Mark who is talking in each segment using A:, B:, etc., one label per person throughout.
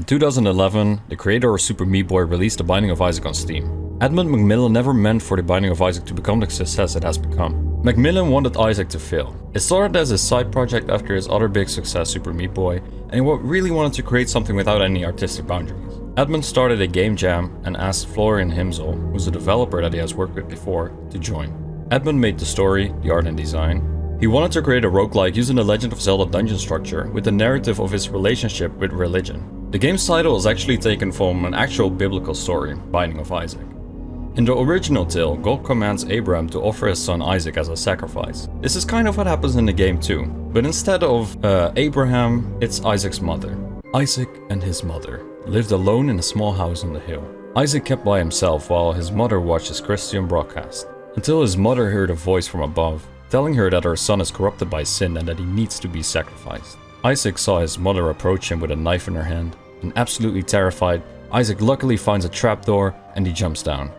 A: 2011, the creator of Super Meat Boy released The Binding of Isaac on Steam. Edmund Macmillan never meant for The Binding of Isaac to become the success it has become. Macmillan wanted Isaac to fail. It started as a side project after his other big success, Super Meat Boy, and he really wanted to create something without any artistic boundaries. Edmund started a game jam and asked Florian Himsel, who's a developer that he has worked with before, to join. Edmund made the story, the art and design. He wanted to create a roguelike using the Legend of Zelda dungeon structure with the narrative of his relationship with religion. The game's title is actually taken from an actual biblical story, Binding of Isaac. In the original tale, God commands Abraham to offer his son Isaac as a sacrifice. This is kind of what happens in the game too, but instead of Abraham, it's Isaac's mother. Isaac and his mother lived alone in a small house on the hill. Isaac kept by himself while his mother watched his Christian broadcast, until his mother heard a voice from above, telling her that her son is corrupted by sin and that he needs to be sacrificed. Isaac saw his mother approach him with a knife in her hand, and absolutely terrified, Isaac luckily finds a trapdoor and he jumps down.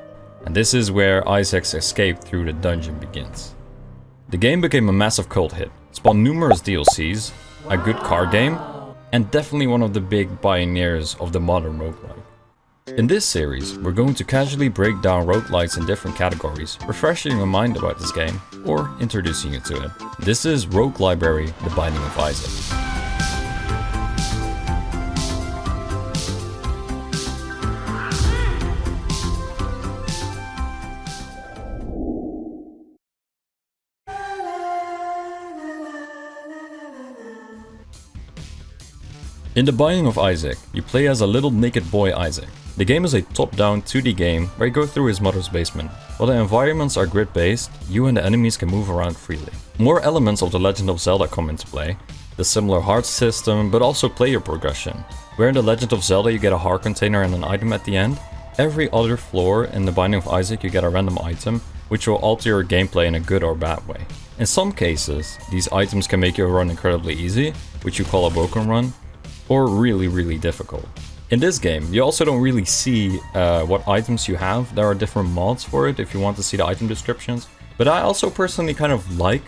A: And this is where Isaac's escape through the dungeon begins. The game became a massive cult hit, spawned numerous DLCs, a good card game, and definitely one of the big pioneers of the modern roguelike. In this series, we're going to casually break down roguelites in different categories, refreshing your mind about this game, or introducing you to it. This is Rogue Library, The Binding of Isaac. In The Binding of Isaac, you play as a little naked boy Isaac. The game is a top-down 2D game where you go through his mother's basement. While the environments are grid-based, you and the enemies can move around freely. More elements of The Legend of Zelda come into play. The similar heart system, but also player progression. Where in The Legend of Zelda you get a heart container and an item at the end, every other floor in The Binding of Isaac you get a random item, which will alter your gameplay in a good or bad way. In some cases, these items can make your run incredibly easy, which you call a broken run, or really difficult. In this game, you also don't really see what items you have. There are different mods for it if you want to see the item descriptions. But I also personally kind of like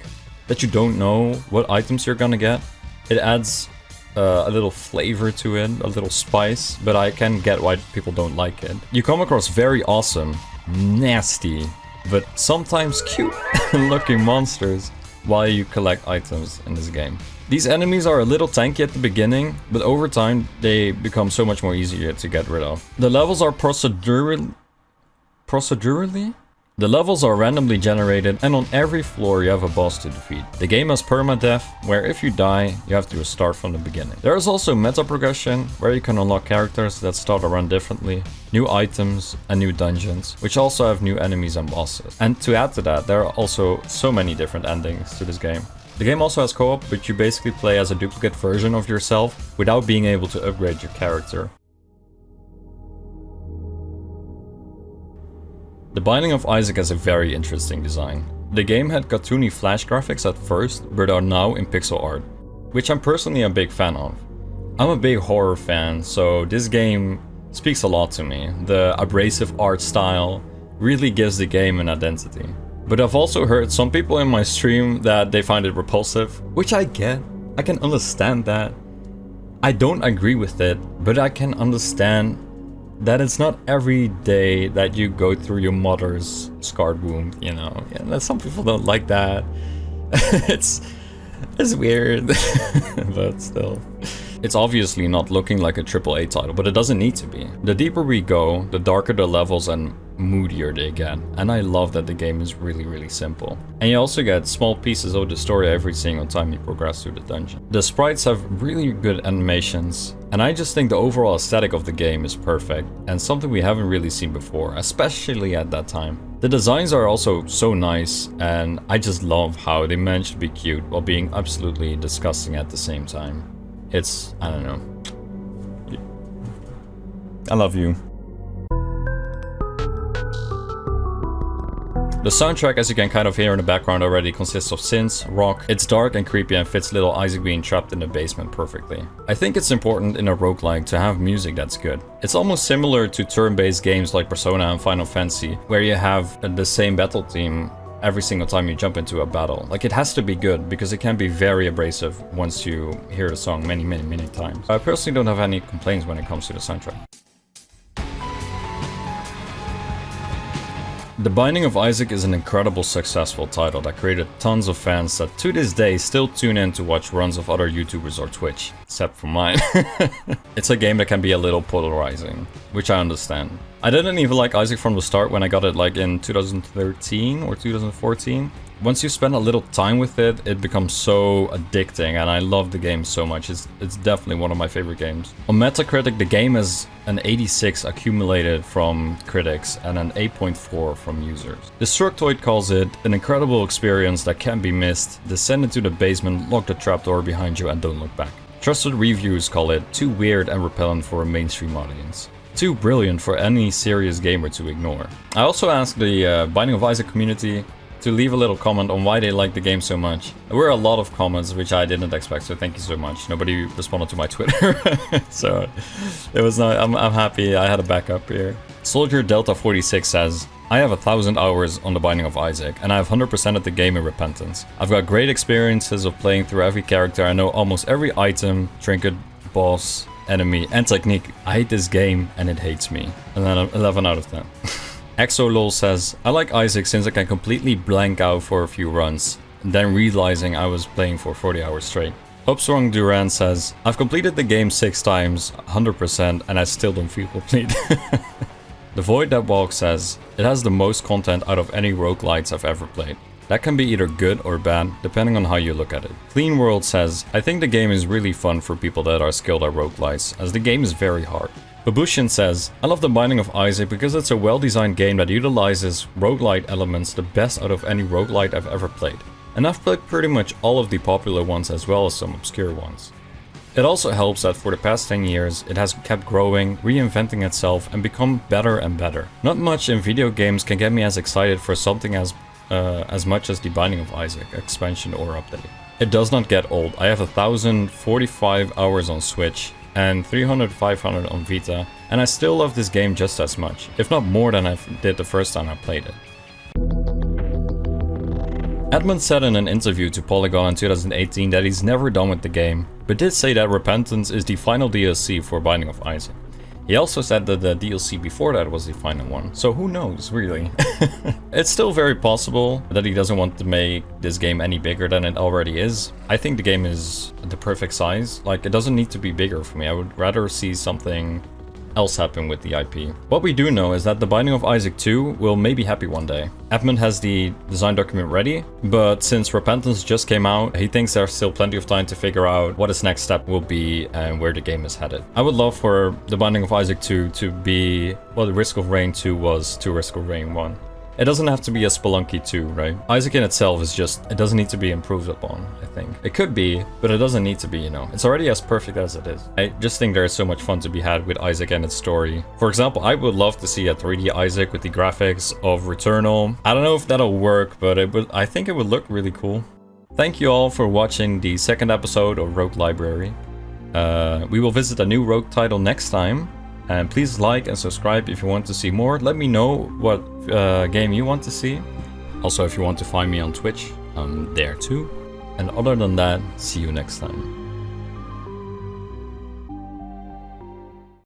A: that you don't know what items you're gonna get. It adds a little flavor to it, a little spice, but I can get why people don't like it. You come across very awesome, nasty, but sometimes cute looking monsters while you collect items in this game. These enemies are a little tanky at the beginning, but over time they become so much more easier to get rid of. The levels are procedurally? The levels are randomly generated, and on every floor you have a boss to defeat. The game has permadeath, where if you die, you have to start from the beginning. There is also meta progression, where you can unlock characters that start to run differently, new items and new dungeons, which also have new enemies and bosses. And to add to that, there are also so many different endings to this game. The game also has co-op, which you basically play as a duplicate version of yourself without being able to upgrade your character. The Binding of Isaac has a very interesting design. The game had cartoony flash graphics at first, but are now in pixel art, which I'm personally a big fan of. I'm a big horror fan, so this game speaks a lot to me. The abrasive art style really gives the game an identity. But I've also heard some people in my stream that they find it repulsive, which I get. I can understand that. I don't agree with it, but I can understand that it's not every day that you go through your mother's scarred wound, you know. Yeah, some people don't like that. It's weird, but still. It's obviously not looking like a AAA title, but it doesn't need to be. The deeper we go, the darker the levels and moodier they get. And I love that the game is really simple. And you also get small pieces of the story every single time you progress through the dungeon. The sprites have really good animations, and I just think the overall aesthetic of the game is perfect, and something we haven't really seen before, especially at that time. The designs are also so nice, and I just love how they managed to be cute while being absolutely disgusting at the same time. It's, I don't know. I love you. The soundtrack, as you can kind of hear in the background already, consists of synths, rock. It's dark and creepy and fits little Isaac being trapped in the basement perfectly. I think it's important in a roguelike to have music that's good. It's almost similar to turn-based games like Persona and Final Fantasy, where you have the same battle theme every single time you jump into a battle. Like, it has to be good because it can be very abrasive once you hear the song many times. I personally don't have any complaints when it comes to the soundtrack. The Binding of Isaac is an incredible successful title that created tons of fans that to this day still tune in to watch runs of other YouTubers or Twitch, except for mine. It's a game that can be a little polarizing, which I understand. I didn't even like Isaac from the start when I got it like in 2013 or 2014. Once you spend a little time with it, it becomes so addicting, and I love the game so much. It's definitely one of my favorite games. On Metacritic, the game has an 86 accumulated from critics and an 8.4 from users. Destructoid calls it an incredible experience that can't be missed. Descend into the basement, lock the trapdoor behind you, and don't look back. Trusted reviews call it too weird and repellent for a mainstream audience. Too brilliant for any serious gamer to ignore. I also asked the Binding of Isaac community to leave a little comment on why they like the game so much. There were a lot of comments which I didn't expect, so thank you so much. Nobody responded to my Twitter, so it was not. I'm happy I had a backup here. Soldier Delta 46 says, I have 1,000 hours on the Binding of Isaac, and I have 100%ed the game in Repentance. I've got great experiences of playing through every character. I know almost every item, trinket, boss, enemy, and technique. I hate this game, and it hates me. And then 11 out of 10. ExoLol says, I like Isaac since I can completely blank out for a few runs, then realizing I was playing for 40 hours straight. Hopestrong Duran says, I've completed the game 6 times, 100%, and I still don't feel complete. The Void That Walks says, it has the most content out of any roguelites I've ever played. That can be either good or bad, depending on how you look at it. Clean World says, I think the game is really fun for people that are skilled at roguelites, as the game is very hard. Babushin says, I love the Binding of Isaac because it's a well-designed game that utilizes roguelite elements the best out of any roguelite I've ever played. And I've played pretty much all of the popular ones as well as some obscure ones. It also helps that for the past 10 years, it has kept growing, reinventing itself, and become better and better. Not much in video games can get me as excited for something as much as the Binding of Isaac expansion or update. It does not get old. I have 1,045 hours on Switch and 300-500 on Vita, and I still love this game just as much, if not more than I did the first time I played it. Edmund said in an interview to Polygon in 2018 that he's never done with the game, but did say that Repentance is the final DLC for Binding of Isaac. He also said that the DLC before that was the final one, so who knows, really? It's still very possible that he doesn't want to make this game any bigger than it already is. I think the game is the perfect size. Like, it doesn't need to be bigger for me. I would rather see something else happen with the IP. What we do know is that the Binding of Isaac 2 will maybe happen one day. Edmund has the design document ready, but since Repentance just came out, he thinks there's still plenty of time to figure out what his next step will be and where the game is headed. I would love for the Binding of Isaac 2 to be what the Risk of Rain 2 was to Risk of Rain 1. It doesn't have to be a Spelunky 2, right? Isaac in itself is just, it doesn't need to be improved upon, I think. It could be, but it doesn't need to be, you know. It's already as perfect as it is. I just think there is so much fun to be had with Isaac and its story. For example, I would love to see a 3D Isaac with the graphics of Returnal. I don't know if that'll work, but I think it would look really cool. Thank you all for watching the second episode of Rogue Library. We will visit a new Rogue title next time. And please like and subscribe if you want to see more. Let me know what game you want to see. Also, if you want to find me on Twitch, I'm there too. And other than that, see you next time.